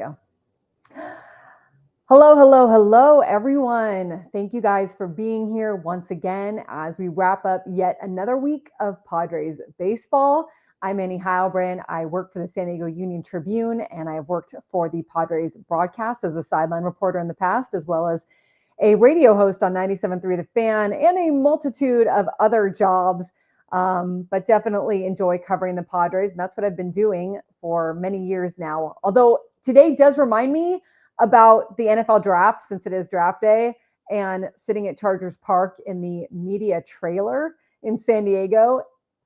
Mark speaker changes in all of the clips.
Speaker 1: go. Hello, everyone. Thank you guys for being here once again as we wrap up yet another week of Padres baseball. I'm Annie Heilbrand. I work for the San Diego Union Tribune, and I've worked for the Padres broadcast as a sideline reporter in the past, as well as a radio host on 97.3 The Fan, and a multitude of other jobs. But definitely enjoy covering the Padres, and that's what I've been doing for many years now. Although today does remind me about the NFL draft, since it is draft day, and sitting at Chargers Park in the media trailer in San Diego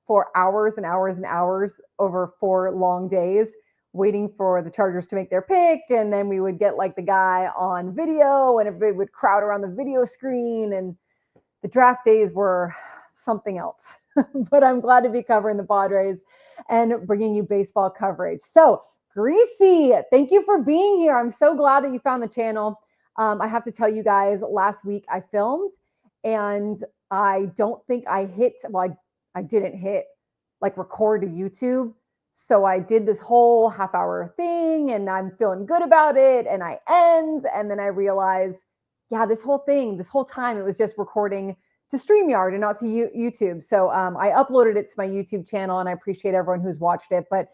Speaker 1: for hours and hours and hours over 4 long days, waiting for the Chargers to make their pick. And then we would get like the guy on video and everybody would crowd around the video screen. And the draft days were something else. But I'm glad to be covering the Padres and bringing you baseball coverage. So Greasy, thank you for being here. I'm so glad that you found the channel. I have to tell you guys, last week I filmed and I don't think I hit, well, I didn't hit like record to YouTube. So I did this whole half-hour thing and I'm feeling good about it, and I end, and then I realized, yeah, this whole time it was just recording to StreamYard and not to YouTube. So I uploaded it to my YouTube channel, and I appreciate everyone who's watched it. But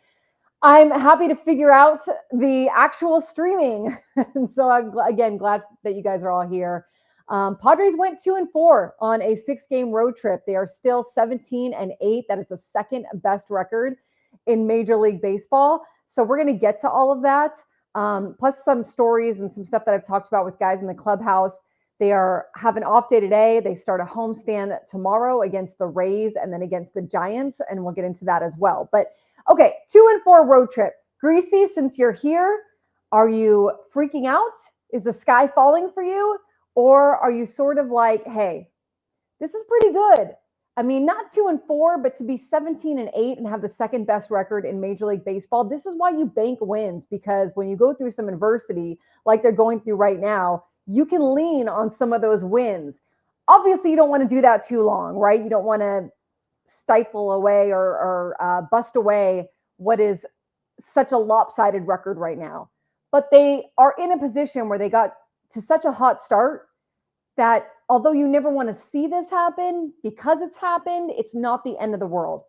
Speaker 1: I'm happy to figure out the actual streaming. And so I'm, again, glad that you guys are all here. Padres went 2-4 on a 6-game road trip. They are still 17-8. That is the second best record in Major League Baseball. So we're going to get to all of that, plus some stories and some stuff that I've talked about with guys in the clubhouse. They have an off day today. They start a homestand tomorrow against the Rays and then against the Giants, and we'll get into that as well. But okay, 2-4 road trip. Greasy, since you're here, are you freaking out? Is the sky falling for you? Or are you sort of like, hey, this is pretty good? I mean, not 2-4, but to be 17-8 and have the second best record in Major League Baseball, this is why you bank wins, because when you go through some adversity like they're going through right now, you can lean on some of those wins. Obviously, you don't want to do that too long, right? You don't want to stifle away or bust away what is such a lopsided record right now. But they are in a position where they got to such a hot start that although you never want to see this happen, because it's happened, it's not the end of the world.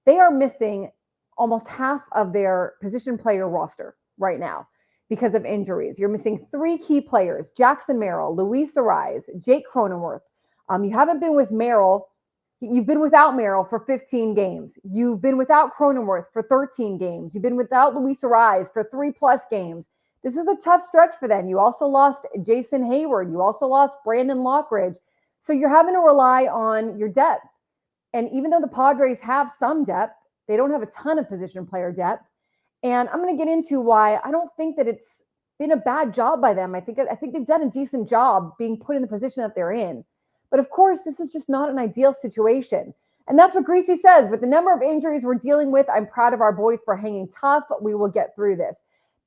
Speaker 1: They are missing almost half of their position player roster right now because of injuries. You're missing 3 key players: Jackson Merrill, Luis Arraez, Jake Cronenworth. You haven't been with Merrill. You've been without Merrill for 15 games. You've been without Cronenworth for 13 games. You've been without Luis Arraez for 3+ games. This is a tough stretch for them. You also lost Jason Hayward. You also lost Brandon Lockridge. So you're having to rely on your depth. And even though the Padres have some depth, they don't have a ton of position player depth. And I'm going to get into why I don't think that it's been a bad job by them. I think they've done a decent job being put in the position that they're in. But of course, this is just not an ideal situation. And that's what Greasy says. With the number of injuries we're dealing with, I'm proud of our boys for hanging tough. We will get through this.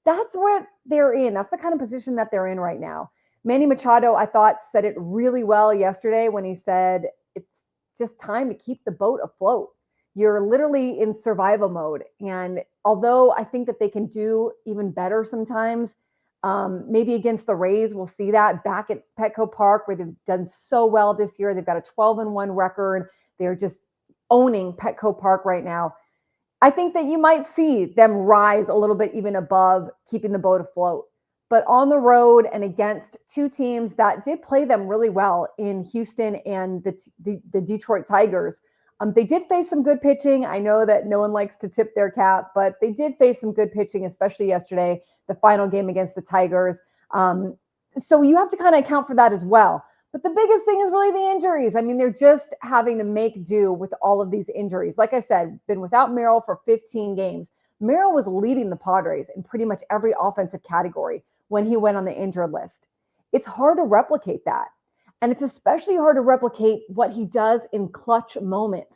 Speaker 1: That's what they're in. That's the kind of position that they're in right now. Manny Machado, I thought, said it really well yesterday when he said, it's just time to keep the boat afloat. You're literally in survival mode. And although I think that they can do even better sometimes, maybe against the Rays, we'll see that back at Petco Park, where they've done so well this year. They've got a 12-1 record. They're just owning Petco Park right now. I think that you might see them rise a little bit even above keeping the boat afloat. But on the road and against 2 teams that did play them really well in Houston and the Detroit Tigers, they did face some good pitching. I know that no one likes to tip their cap, but they did face some good pitching, especially yesterday, the final game against the Tigers. So you have to kind of account for that as well. But the biggest thing is really the injuries. I mean, they're just having to make do with all of these injuries. Like I said, been without Merrill for 15 games. Merrill was leading the Padres in pretty much every offensive category when he went on the injured list. It's hard to replicate that. And it's especially hard to replicate what he does in clutch moments.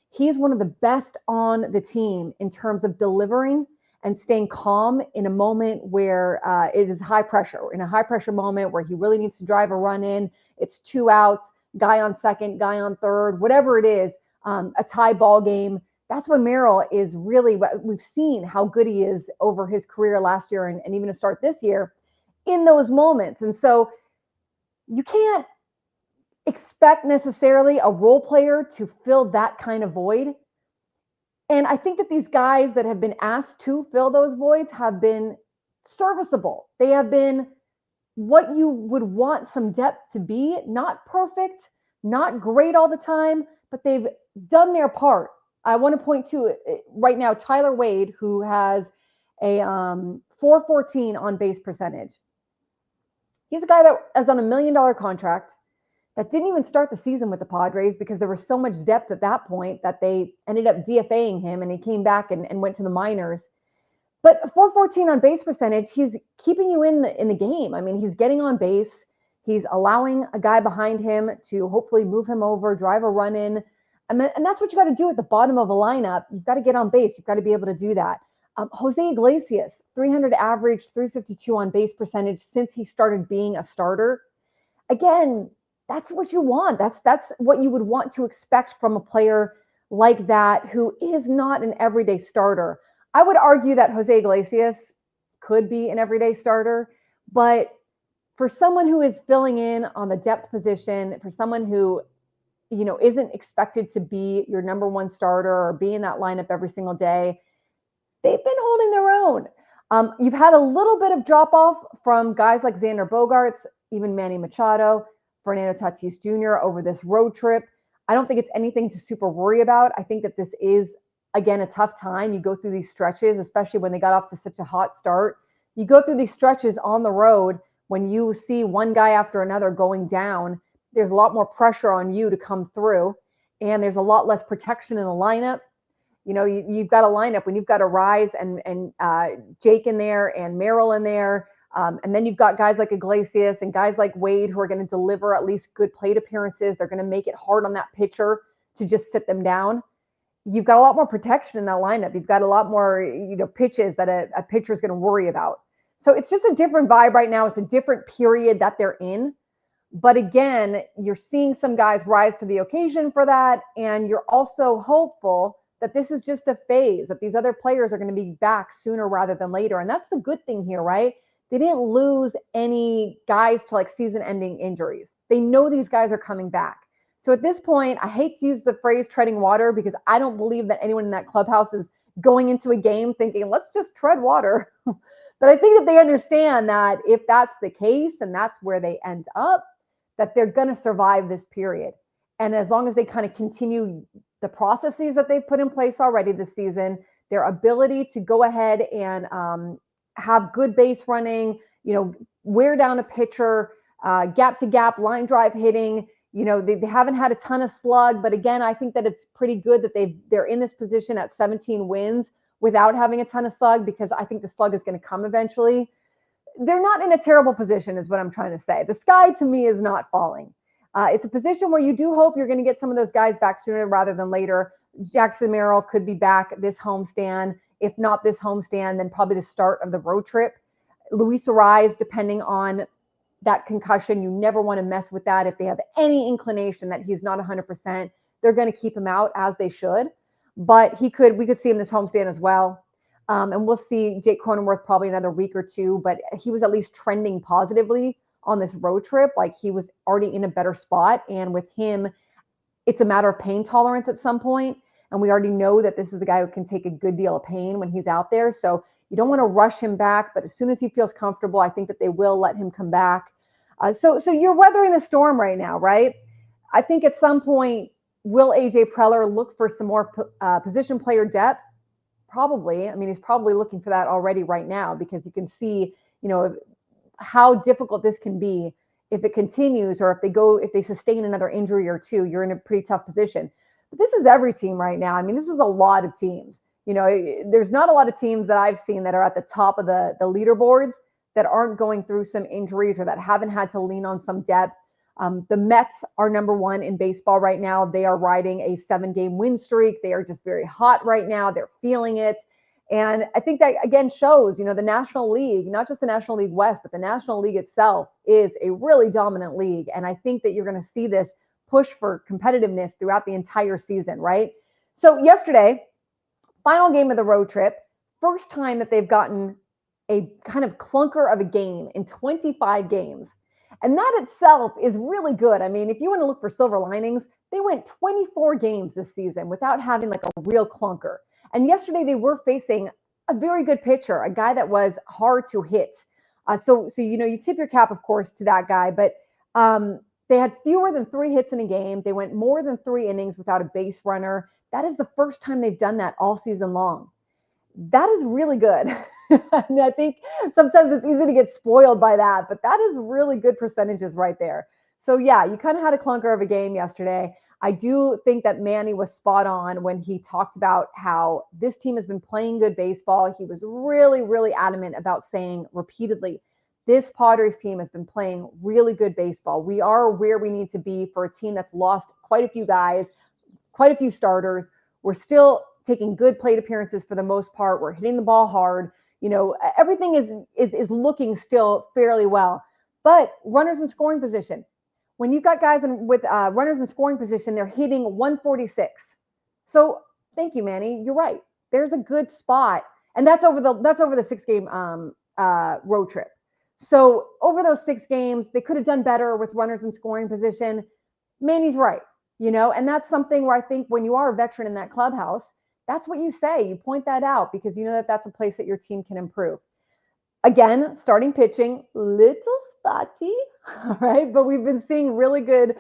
Speaker 1: He's one of the best on the team in terms of delivering and staying calm in a moment where it is high pressure, in a high pressure moment where he really needs to drive a run in. It's 2 outs, guy on second, guy on third, whatever it is, a tie ball game. that's when Merrill is really, what we've seen how good he is over his career last year and even to start this year in those moments. And so you can't expect necessarily a role player to fill that kind of void. And I think that these guys that have been asked to fill those voids have been serviceable. They have been what you would want some depth to be, not perfect, not great all the time, but they've done their part. I want to point to right now Tyler Wade, who has a 414 on base percentage. He's a guy that is on $1 million contract that didn't even start the season with the Padres because there was so much depth at that point that they ended up DFAing him and he came back and went to the minors. But 414 on base percentage, he's keeping you in the game. I mean, he's getting on base. He's allowing a guy behind him to hopefully move him over, drive a run in. And that's what you got to do at the bottom of a lineup. You've got to get on base. You've got to be able to do that. Jose Iglesias, 300 average, 352 on base percentage since he started being a starter. Again, that's what you want. That's what you would want to expect from a player like that who is not an everyday starter. I would argue that Jose Iglesias could be an everyday starter, but for someone who is filling in on the depth position, for someone who, isn't expected to be your number one starter or be in that lineup every single day, they've been holding their own. You've had a little bit of drop off from guys like Xander Bogaerts, even Manny Machado, Fernando Tatis Jr. over this road trip. I don't think it's anything to super worry about. I think that this is, again, a tough time. You go through these stretches, especially when they got off to such a hot start. You go through these stretches on the road when you see one guy after another going down. There's a lot more pressure on you to come through, and there's a lot less protection in the lineup. You've got a lineup when you've got Rise and Jake in there and Merrill in there. And then you've got guys like Iglesias and guys like Wade who are going to deliver at least good plate appearances. They're going to make it hard on that pitcher to just sit them down. You've got a lot more protection in that lineup. You've got a lot more, pitches that a pitcher is going to worry about. So it's just a different vibe right now. It's a different period that they're in. But again, you're seeing some guys rise to the occasion for that. And you're also hopeful that this is just a phase, that these other players are going to be back sooner rather than later. And that's the good thing here, right? They didn't lose any guys to like season-ending injuries. They know these guys are coming back. So at this point, I hate to use the phrase treading water because I don't believe that anyone in that clubhouse is going into a game thinking, let's just tread water. But I think that they understand that if that's the case and that's where they end up, that they're going to survive this period. And as long as they kind of continue the processes that they've put in place already this season, their ability to go ahead and have good base running, wear down a pitcher, gap to gap, line drive hitting. They haven't had a ton of slug, but again, I think that it's pretty good that they're in this position at 17 wins without having a ton of slug, because I think the slug is going to come eventually. They're not in a terrible position is what I'm trying to say. The sky to me is not falling. It's a position where you do hope you're going to get some of those guys back sooner rather than later. Jackson Merrill could be back this homestand. If not this homestand, then probably the start of the road trip. Luis Rise, depending on that concussion, you never want to mess with that. If they have any inclination that he's not 100%, they're going to keep him out, as they should. But we could see him this homestand as well. And we'll see Jake Cronenworth probably another week or two, but he was at least trending positively on this road trip. Like, he was already in a better spot. And with him, it's a matter of pain tolerance at some point. And we already know that this is a guy who can take a good deal of pain when he's out there. So you don't want to rush him back, but as soon as he feels comfortable, I think that they will let him come back. So you're weathering the storm right now, right? I think at some point, will AJ Preller look for some more position player depth? Probably. I mean, he's probably looking for that already right now, because you can see, how difficult this can be if it continues, or if they sustain another injury or two. You're in a pretty tough position. But this is every team right now. I mean, this is a lot of teams. There's not a lot of teams that I've seen that are at the top of the leaderboards that aren't going through some injuries or that haven't had to lean on some depth. The Mets are number one in baseball right now. They are riding a 7-game win streak. They are just very hot right now. They're feeling it. And I think that, again, shows, the National League, not just the National League West, but the National League itself is a really dominant league. And I think that you're going to see this push for competitiveness throughout the entire season, right? So yesterday, Final game of the road trip. First time that they've gotten a kind of clunker of a game in 25 games. And that itself is really good. I mean, if you want to look for silver linings, they went 24 games this season without having like a real clunker. And yesterday they were facing a very good pitcher, a guy that was hard to hit. So you tip your cap, of course, to that guy. But they had fewer than 3 hits in a game. They went more than 3 innings without a base runner. That is the first time they've done that all season long. That is really good. And I think sometimes it's easy to get spoiled by that, but that is really good percentages right there. So yeah, you kind of had a clunker of a game yesterday. I do think that Manny was spot on when he talked about how this team has been playing good baseball. He was really, really adamant about saying repeatedly, this Padres team has been playing really good baseball. We are where we need to be for a team that's lost quite a few guys, quite a few starters. We're still taking good plate appearances for the most part. We're hitting the ball hard. Everything is looking still fairly well. But runners in scoring position, when you've got guys with runners in scoring position, they're hitting 146. So thank you, Manny. You're right. There's a good spot, and that's over the 6-game road trip. So over those 6 games, they could have done better with runners in scoring position. Manny's right, and that's something where I think when you are a veteran in that clubhouse, that's what you say. You point that out because you know that that's a place that your team can improve. Again, starting pitching, little spotty, all right? But we've been seeing really good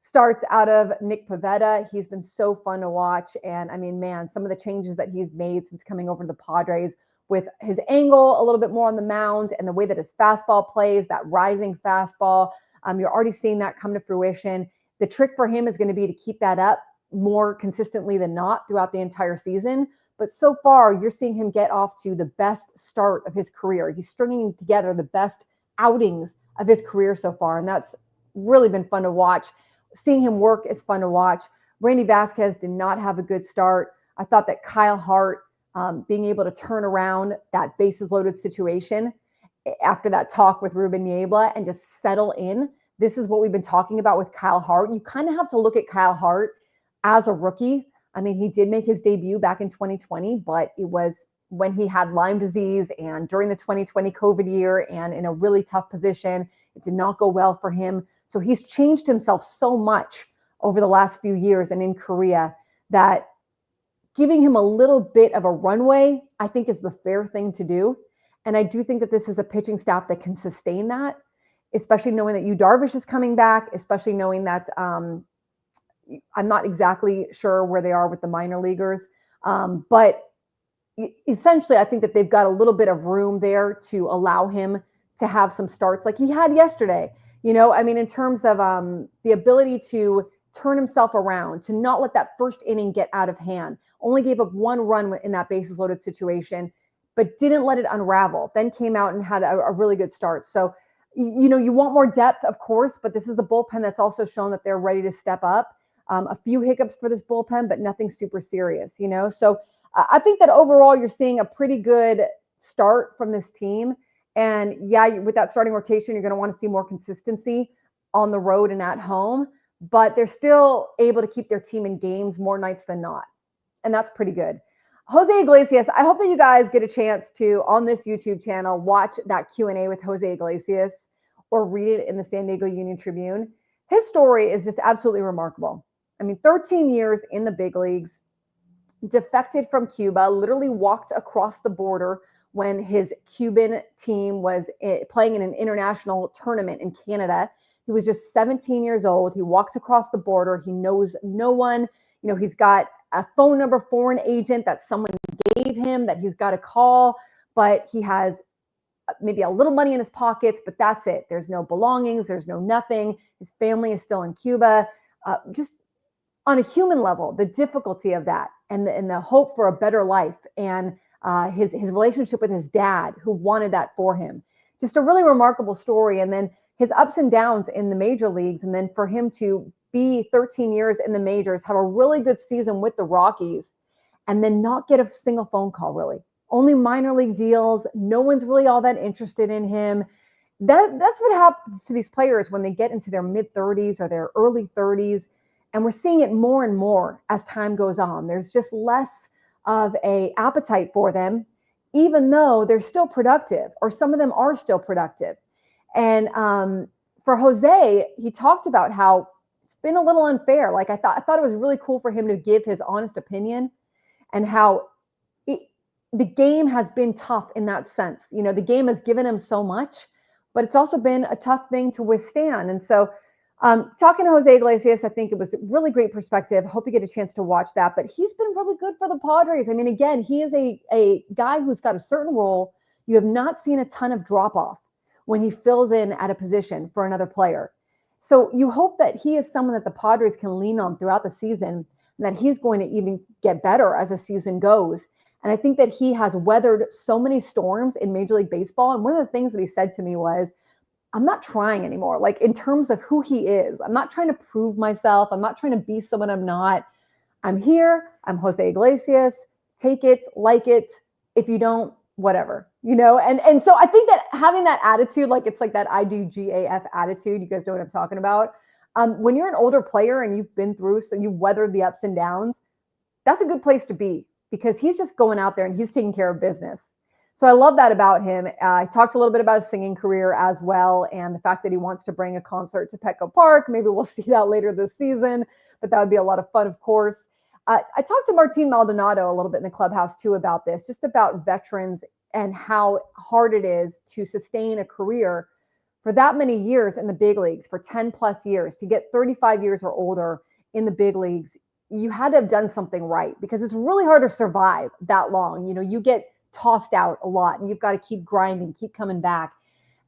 Speaker 1: starts out of Nick Pivetta. He's been so fun to watch. And I mean, man, some of the changes that he's made since coming over to the Padres with his angle a little bit more on the mound and the way that his fastball plays, that rising fastball, you're already seeing that come to fruition. The trick for him is going to be to keep that up more consistently than not throughout the entire season. But so far, you're seeing him get off to the best start of his career. He's stringing together the best outings of his career so far, and that's really been fun to watch. Seeing him work is fun to watch. Randy Vasquez did not have a good start. I thought that Kyle Hart being able to turn around that bases loaded situation after that talk with Ruben Niebla and just settle in. This is what we've been talking about with Kyle Hart. You kind of have to look at Kyle Hart as a rookie. I mean, he did make his debut back in 2020, but it was when he had Lyme disease and during the 2020 COVID year and in a really tough position. It did not go well for him. So he's changed himself so much over the last few years and in Korea that giving him a little bit of a runway, I think, is the fair thing to do. And I do think that this is a pitching staff that can sustain that, especially knowing that Yu Darvish is coming back, especially knowing that I'm not exactly sure where they are with the minor leaguers. But essentially, I think that they've got a little bit of room there to allow him to have some starts like he had yesterday. I mean, in terms of the ability to turn himself around, to not let that first inning get out of hand. Only gave up 1 run in that bases loaded situation, but didn't let it unravel. Then came out and had a really good start. So, you want more depth, of course, but this is a bullpen that's also shown that they're ready to step up. A few hiccups for this bullpen, but nothing super serious, So I think that overall you're seeing a pretty good start from this team. And yeah, with that starting rotation, you're going to want to see more consistency on the road and at home, but they're still able to keep their team in games more nights than not. And that's pretty good. Jose Iglesias, I hope that you guys get a chance to, on this YouTube channel, watch that Q&A with Jose Iglesias or read it in the San Diego Union Tribune. His story is just absolutely remarkable. I mean, 13 years in the big leagues, defected from Cuba, literally walked across the border when his Cuban team was playing in an international tournament in Canada. He was just 17 years old. He walks across the border. He knows no one. He's got a phone number for an agent that someone gave him that he's got to call, but he has maybe a little money in his pockets, but that's it. There's no belongings. There's no nothing. His family is still in Cuba. Just on a human level, the difficulty of that and the hope for a better life and his relationship with his dad who wanted that for him. Just a really remarkable story. And then his ups and downs in the major leagues. And then for him to be 13 years in the majors, have a really good season with the Rockies, and then not get a single phone call, really. Only minor league deals. No one's really all that interested in him. That's what happens to these players when they get into their mid-30s or their early 30s. And we're seeing it more and more as time goes on. There's just less of a appetite for them, even though they're still productive, or some of them are still productive. And for Jose, he talked about how it's been a little unfair. Like I thought it was really cool for him to give his honest opinion, and how the game has been tough in that sense. The game has given him so much, but it's also been a tough thing to withstand. And so talking to Jose Iglesias, I think it was a really great perspective. Hope you get a chance to watch that. But he's been really good for the Padres. I mean, again, he is a guy who's got a certain role. You have not seen a ton of drop off when he fills in at a position for another player. So you hope that he is someone that the Padres can lean on throughout the season, and that he's going to even get better as the season goes. And I think that he has weathered so many storms in Major League Baseball. And one of the things that he said to me was, I'm not trying anymore. Like, in terms of who he is, I'm not trying to prove myself. I'm not trying to be someone I'm not. I'm here. I'm Jose Iglesias. Take it, like it. If you don't, whatever, And so I think that having that attitude, like it's like that IDGAF attitude, you guys know what I'm talking about. When you're an older player and you've been through, so you've weathered the ups and downs, that's a good place to be, because he's just going out there and he's taking care of business. So I love that about him. I talked a little bit about his singing career as well, and the fact that he wants to bring a concert to Petco Park. Maybe we'll see that later this season, but that would be a lot of fun, of course. I talked to Martin Maldonado a little bit in the clubhouse too about this, just about veterans and how hard it is to sustain a career for that many years in the big leagues, for 10 plus years, to get 35 years or older in the big leagues. You had to have done something right, because it's really hard to survive that long. You get tossed out a lot, and you've got to keep grinding, keep coming back.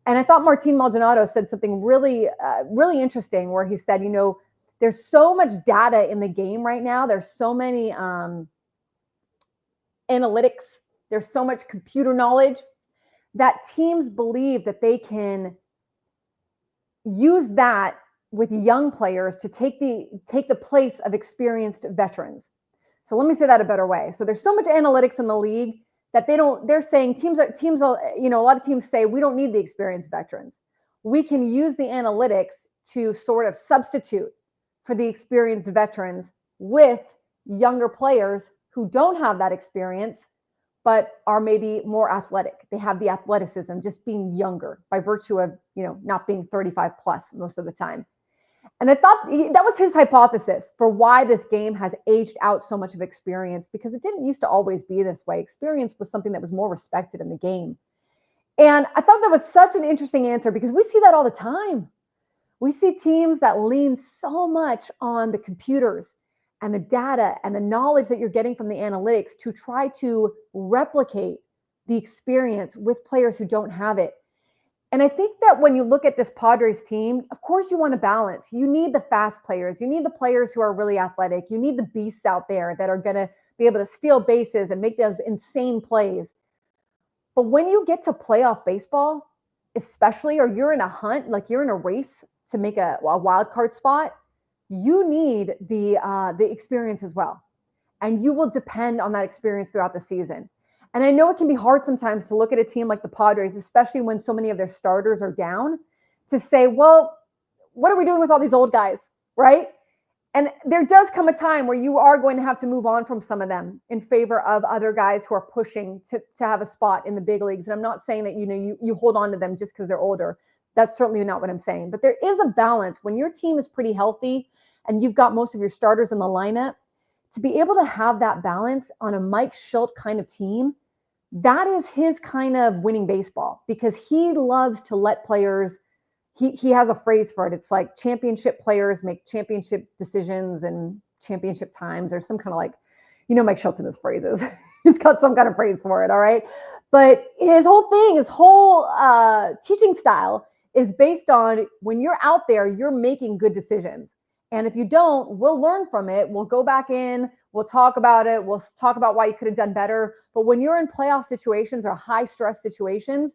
Speaker 1: And I thought Martin Maldonado said something really, really interesting, where he said, there's so much data in the game right now. There's so many analytics. There's so much computer knowledge that teams believe that they can use that with young players to take the place of experienced veterans. So let me say that a better way. So there's so much analytics in the league that they're saying teams, a lot of teams say, we don't need the experienced veterans. We can use the analytics to sort of substitute for the experienced veterans with younger players who don't have that experience, but are maybe more athletic. They have the athleticism, just being younger by virtue of, not being 35 plus most of the time. And I thought that was his hypothesis for why this game has aged out so much of experience, because it didn't used to always be this way. Experience was something that was more respected in the game. And I thought that was such an interesting answer, because we see that all the time. We see teams that lean so much on the computers and the data and the knowledge that you're getting from the analytics to try to replicate the experience with players who don't have it. And I think that when you look at this Padres team, of course you want to balance. You need the fast players. You need the players who are really athletic. You need the beasts out there that are going to be able to steal bases and make those insane plays. But when you get to playoff baseball, especially, or you're in a hunt, like you're in a race to make a wild card spot, you need the experience as well. And you will depend on that experience throughout the season. And I know it can be hard sometimes to look at a team like the Padres, especially when so many of their starters are down, to say, well, what are we doing with all these old guys, right? And there does come a time where you are going to have to move on from some of them in favor of other guys who are pushing to have a spot in the big leagues. And I'm not saying that, you hold on to them just because they're older. That's certainly not what I'm saying. But there is a balance when your team is pretty healthy and you've got most of your starters in the lineup. To be able to have that balance on a Mike Shildt kind of team, that is his kind of winning baseball, because he loves to let players, he has a phrase for it. It's like championship players make championship decisions and championship times. There's some kind of like, Mike Shildt and his phrases. He's got some kind of phrase for it, all right? But his whole thing, his whole teaching style is based on when you're out there, you're making good decisions. And if you don't, we'll learn from it. We'll go back in. We'll talk about it. We'll talk about why you could have done better. But when you're in playoff situations or high stress situations,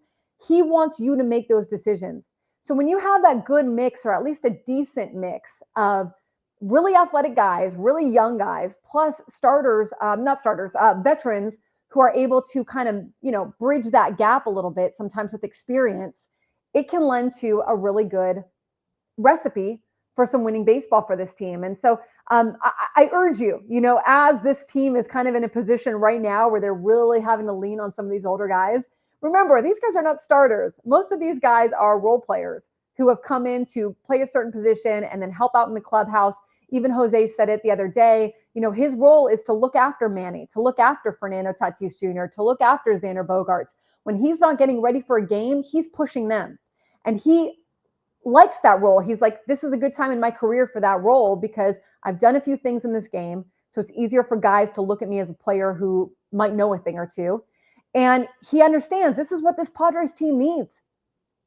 Speaker 1: he wants you to make those decisions. So when you have that good mix, or at least a decent mix of really athletic guys, really young guys, plus veterans who are able to kind of, bridge that gap a little bit, sometimes with experience, it can lend to a really good recipe for some winning baseball for this team. And so I urge you, as this team is kind of in a position right now where they're really having to lean on some of these older guys. Remember, these guys are not starters. Most of these guys are role players who have come in to play a certain position and then help out in the clubhouse. Even Jose said it the other day. His role is to look after Manny, to look after Fernando Tatis Jr., to look after Xander Bogaerts. When he's not getting ready for a game, he's pushing them. And he likes that role. He's like, this is a good time in my career for that role because I've done a few things in this game. So it's easier for guys to look at me as a player who might know a thing or two. And he understands this is what this Padres team needs.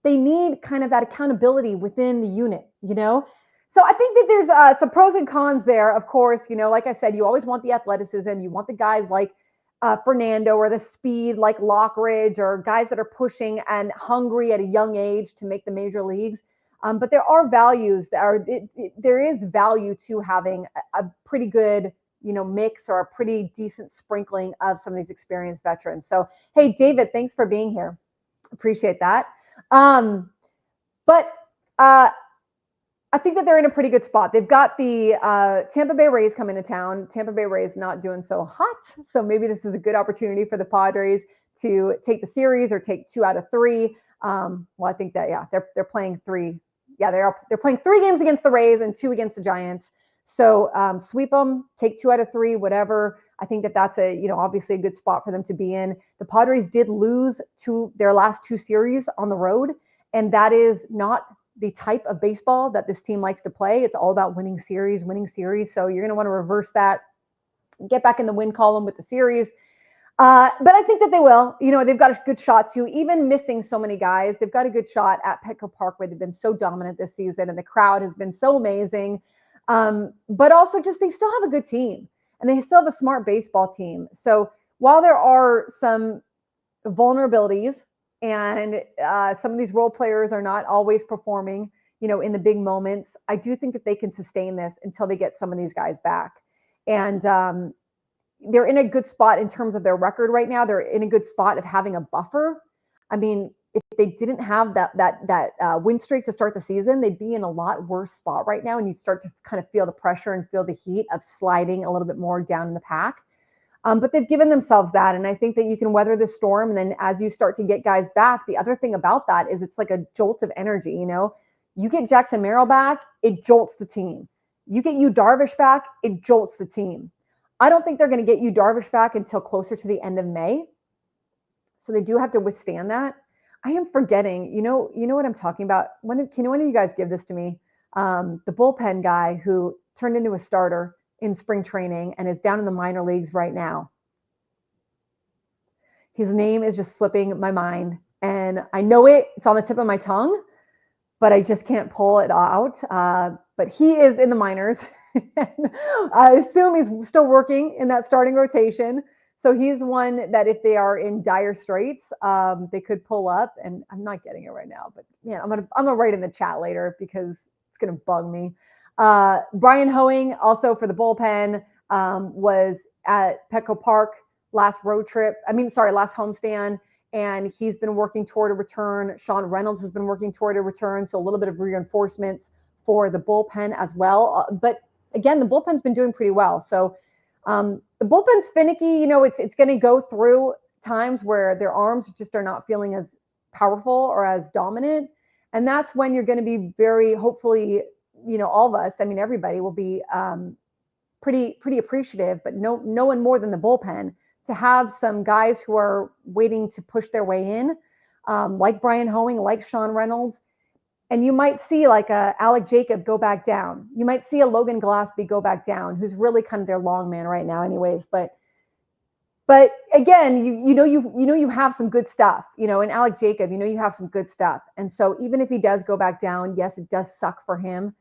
Speaker 1: They need kind of that accountability within the unit, So I think that there's some pros and cons there. Of course, like I said, you always want the athleticism. You want the guys like Fernando or the speed like Lockridge or guys that are pushing and hungry at a young age to make the major leagues. But there are values. There is value to having a pretty good, mix or a pretty decent sprinkling of some of these experienced veterans. So, hey, David, thanks for being here. Appreciate that. But I think that they're in a pretty good spot. They've got the Tampa Bay Rays coming to town. Tampa Bay Rays not doing so hot. So maybe this is a good opportunity for the Padres to take the series or take 2 out of 3. Well, I think that, yeah, they're playing 3. Yeah, they're playing 3 games against the Rays and 2 against the Giants. So sweep them, take 2 out of 3, whatever. I think that that's obviously a good spot for them to be in. The Padres did lose to their last 2 series on the road, and that is not the type of baseball that this team likes to play. It's all about winning series. So you're going to want to reverse that, get back in the win column with the series. But I think that they will. They've got a good shot to, even missing so many guys, they've got a good shot at Petco Park where they've been so dominant this season and the crowd has been so amazing. But also just they still have a good team and they still have a smart baseball team. So while there are some vulnerabilities and some of these role players are not always performing, in the big moments, I do think that they can sustain this until they get some of these guys back. And they're in a good spot in terms of their record right now. They're in a good spot of having a buffer. I mean, if they didn't have that win streak to start the season, they'd be in a lot worse spot right now. And you start to kind of feel the pressure and feel the heat of sliding a little bit more down in the pack. But they've given themselves that. And I think that you can weather the storm. And then as you start to get guys back, the other thing about that is it's like a jolt of energy. You get Jackson Merrill back, it jolts the team. You get Yu Darvish back, it jolts the team. I don't think they're going to get Yu Darvish back until closer to the end of May. So they do have to withstand that. I am forgetting, you know what I'm talking about? Can one of you guys give this to me? The bullpen guy who turned into a starter in spring training and is down in the minor leagues right now. His name is just slipping my mind. And I know it's on the tip of my tongue, but I just can't pull it out. But he is in the minors. I assume he's still working in that starting rotation. So he's one that if they are in dire straits, they could pull up. And I'm not getting it right now, but yeah, I'm gonna write in the chat later because it's gonna bug me. Brian Hoeing, also for the bullpen, was at Petco Park last homestand, and he's been working toward a return. Sean Reynolds has been working toward a return, so a little bit of reinforcements for the bullpen as well. But again, the bullpen's been doing pretty well. So the bullpen's finicky. It's going to go through times where their arms just are not feeling as powerful or as dominant. And that's when you're going to be very, hopefully, all of us, everybody will be pretty appreciative, but no one more than the bullpen to have some guys who are waiting to push their way in, like Brian Hoeing, like Sean Reynolds. And you might see like a Alec Jacob go back down. You might see a Logan Gillespie go back down, who's really kind of their long man right now anyways. But again, you have some good stuff, in Alec Jacob, you have some good stuff. And so even if he does go back down, yes, it does suck for him,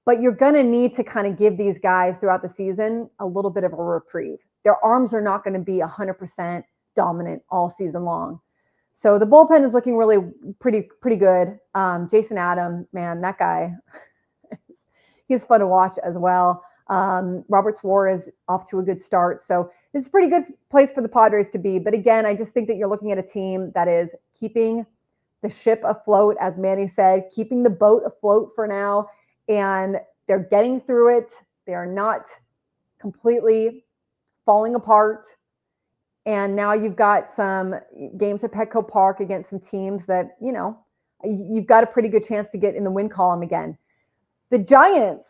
Speaker 1: but you're going to need to kind of give these guys throughout the season a little bit of a reprieve. Their arms are not going to be 100% dominant all season long. So the bullpen is looking really pretty good. Jason Adam, man, that guy, he's fun to watch as well. Robert Suarez off to a good start. So it's a pretty good place for the Padres to be. But again, I just think that you're looking at a team that is keeping the ship afloat, as Manny said, keeping the boat afloat for now. And they're getting through it. They are not completely falling apart. And now you've got some games at Petco Park against some teams that, you've got a pretty good chance to get in the win column again. The Giants,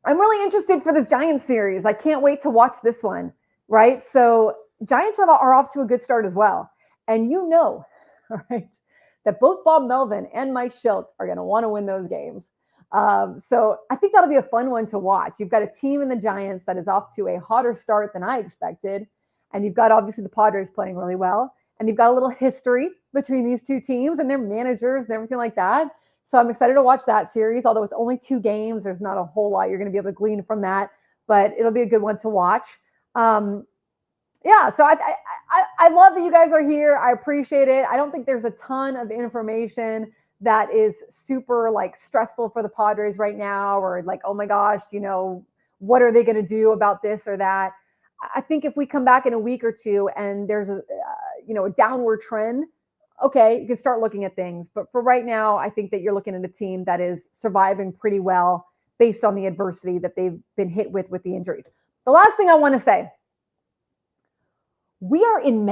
Speaker 1: I'm really interested for this Giants series. I can't wait to watch this one, right? So Giants are off to a good start as well. And all right, that both Bob Melvin and Mike Schultz are going to want to win those games. So I think that'll be a fun one to watch. You've got a team in the Giants that is off to a hotter start than I expected. And you've got obviously the Padres playing really well. And you've got a little history between these two teams and their managers and everything like that. So I'm excited to watch that series. Although it's only 2 games, there's not a whole lot you're going to be able to glean from that. But it'll be a good one to watch. So I love that you guys are here. I appreciate it. I don't think there's a ton of information that is super stressful for the Padres right now, or oh my gosh, what are they going to do about this or that? I think if we come back in a week or two and there's a downward trend, okay, you can start looking at things. But for right now, I think that you're looking at a team that is surviving pretty well based on the adversity that they've been hit with the injuries. The last thing I want to say, we are in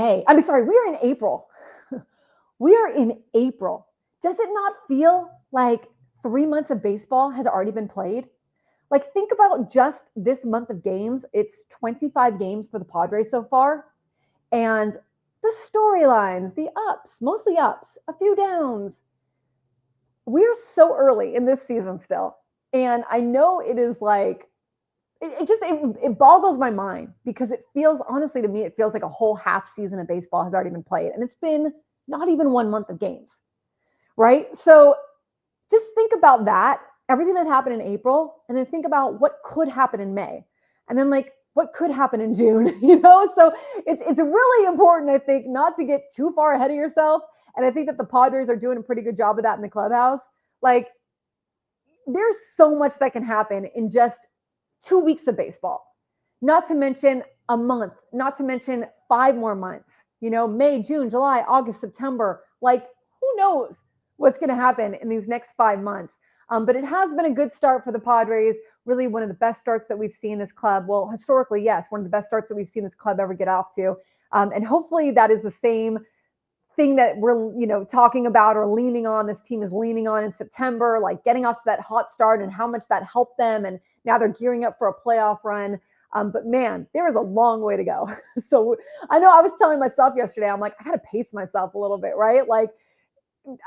Speaker 1: April. We are in April. Does it not feel like 3 months of baseball has already been played? Think about just this month of games. It's 25 games for the Padres so far. And the storylines, the ups, mostly ups, a few downs. We're so early in this season still. And I know it is it boggles my mind, because it feels, honestly, to me, it feels like a whole half season of baseball has already been played. And it's been not even 1 month of games, right? So just think about that, everything that happened in April, and then think about what could happen in May. And then what could happen in June, So it's really important, I think, not to get too far ahead of yourself. And I think that the Padres are doing a pretty good job of that in the clubhouse. There's so much that can happen in just 2 weeks of baseball, not to mention a month, not to mention 5 more months, May, June, July, August, September, who knows what's going to happen in these next 5 months. But it has been a good start for the Padres, really one of the best starts that we've seen this club. Well, historically, yes, one of the best starts that we've seen this club ever get off to. And hopefully that is the same thing that we're, talking about or leaning on. This team is leaning on in September, getting off to that hot start and how much that helped them. And now they're gearing up for a playoff run. But man, there is a long way to go. So I know I was telling myself yesterday, I'm I got to pace myself a little bit, right?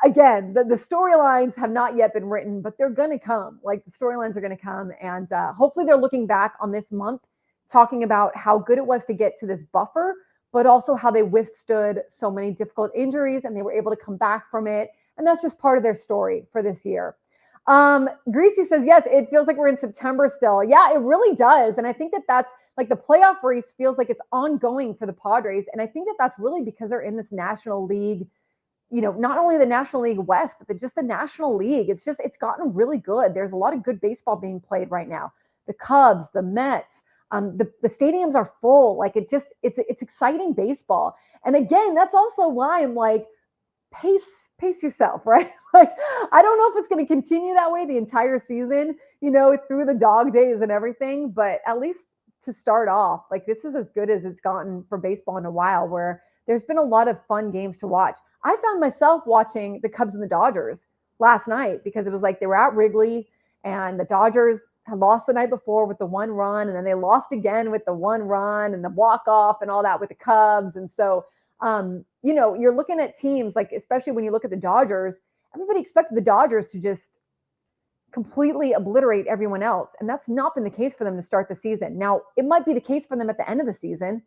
Speaker 1: Again, the storylines have not yet been written, but they're going to come. The storylines are going to come. And hopefully they're looking back on this month, talking about how good it was to get to this buffer, but also how they withstood so many difficult injuries and they were able to come back from it. And that's just part of their story for this year. Greasy says, yes, it feels like we're in September still. Yeah, it really does. And I think that that's the playoff race feels like it's ongoing for the Padres. And I think that that's really because they're in this National League, not only the National League West, but just the National League. It's gotten really good. There's a lot of good baseball being played right now. The Cubs, the Mets, the stadiums are full. It's exciting baseball. And again, that's also why I'm pace yourself, right? I don't know if it's going to continue that way the entire season, through the dog days and everything, but at least to start off, this is as good as it's gotten for baseball in a while, where there's been a lot of fun games to watch. I found myself watching the Cubs and the Dodgers last night because it was they were at Wrigley and the Dodgers had lost the night before with the 1 run, and then they lost again with the 1 run and the walk-off and all that with the Cubs. And so, you're looking at teams, especially when you look at the Dodgers, everybody expected the Dodgers to just completely obliterate everyone else. And that's not been the case for them to start the season. Now, it might be the case for them at the end of the season,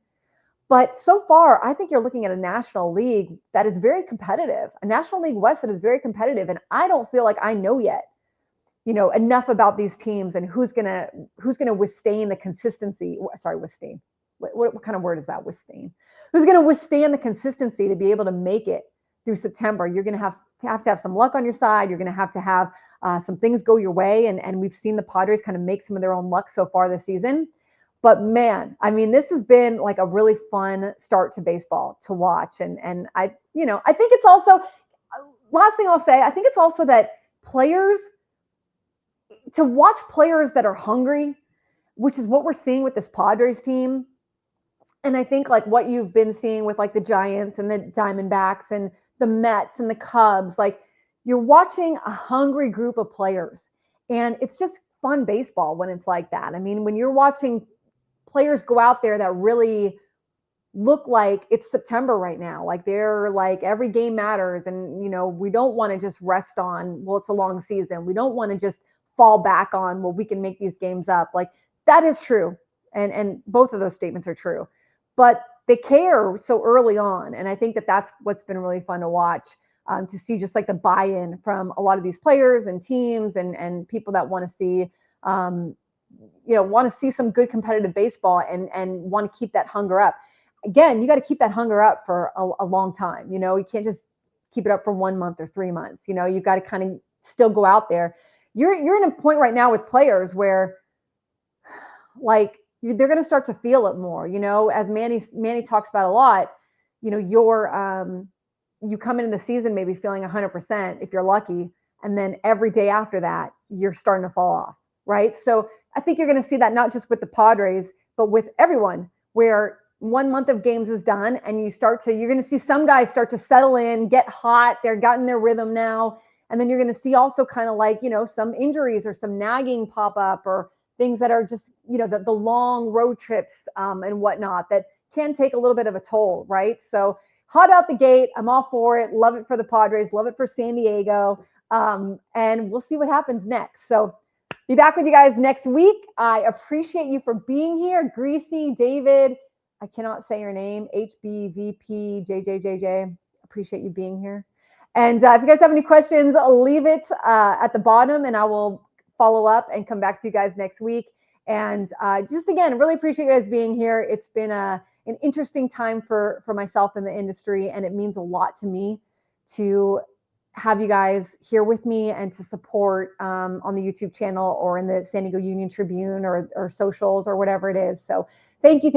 Speaker 1: but so far, I think you're looking at a National League that is very competitive, a National League West that is very competitive. And I don't feel like I know yet, enough about these teams and who's gonna withstand the consistency. Sorry, withstand. What kind of word is that? Withstand. Who's going to withstand the consistency to be able to make it through September? You're going to have some luck on your side. You're going to have some things go your way. And we've seen the Padres kind of make some of their own luck so far this season. But man, I mean, this has been a really fun start to baseball to watch. And I think it's also, last thing I'll say, I think it's also that to watch players that are hungry, which is what we're seeing with this Padres team. And I think like what you've been seeing with like the Giants and the Diamondbacks and the Mets and the Cubs, like you're watching a hungry group of players. And it's just fun baseball when it's like that. I mean, when you're watching players go out there that really look like it's September right now. Like they're like every game matters. And, we don't want to just rest on, well, it's a long season. We don't want to just fall back on, well, we can make these games up. Like that is true. And both of those statements are true. But they care so early on. And I think that that's what's been really fun to watch, to see just like the buy-in from a lot of these players and teams and people that want to see, want to see some good competitive baseball and want to keep that hunger up. Again, you got to keep that hunger up for a long time. You can't just keep it up for 1 month or 3 months. You've got to kind of still go out there. You're in a point right now with players where like they're going to start to feel it more, as Manny talks about a lot, you come into the season maybe feeling 100% if you're lucky. And then every day after that, you're starting to fall off. Right. So I think you're going to see that not just with the Padres, but with everyone, where 1 month of games is done and you're going to see some guys start to settle in, get hot. They're gotten their rhythm now. And then you're going to see also kind of like, some injuries or some nagging pop up or things that are just, the long road trips and whatnot that can take a little bit of a toll. Right. So hot out the gate. I'm all for it. Love it for the Padres. Love it for San Diego. And we'll see what happens next. So be back with you guys next week. I appreciate you for being here. Greasy, David, I cannot say your name, HBVP, Appreciate you being here. And if you guys have any questions, leave it at the bottom and I will follow up and come back to you guys next week. And just again, really appreciate you guys being here. It's been an interesting time for myself in the industry, and it means a lot to me to have you guys here with me and to support on the YouTube channel or in the San Diego Union Tribune or socials or whatever it is. So thank you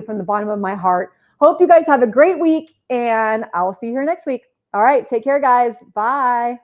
Speaker 1: from the bottom of my heart. Hope you guys have a great week, and I will see you here next week. All right, take care, guys. Bye.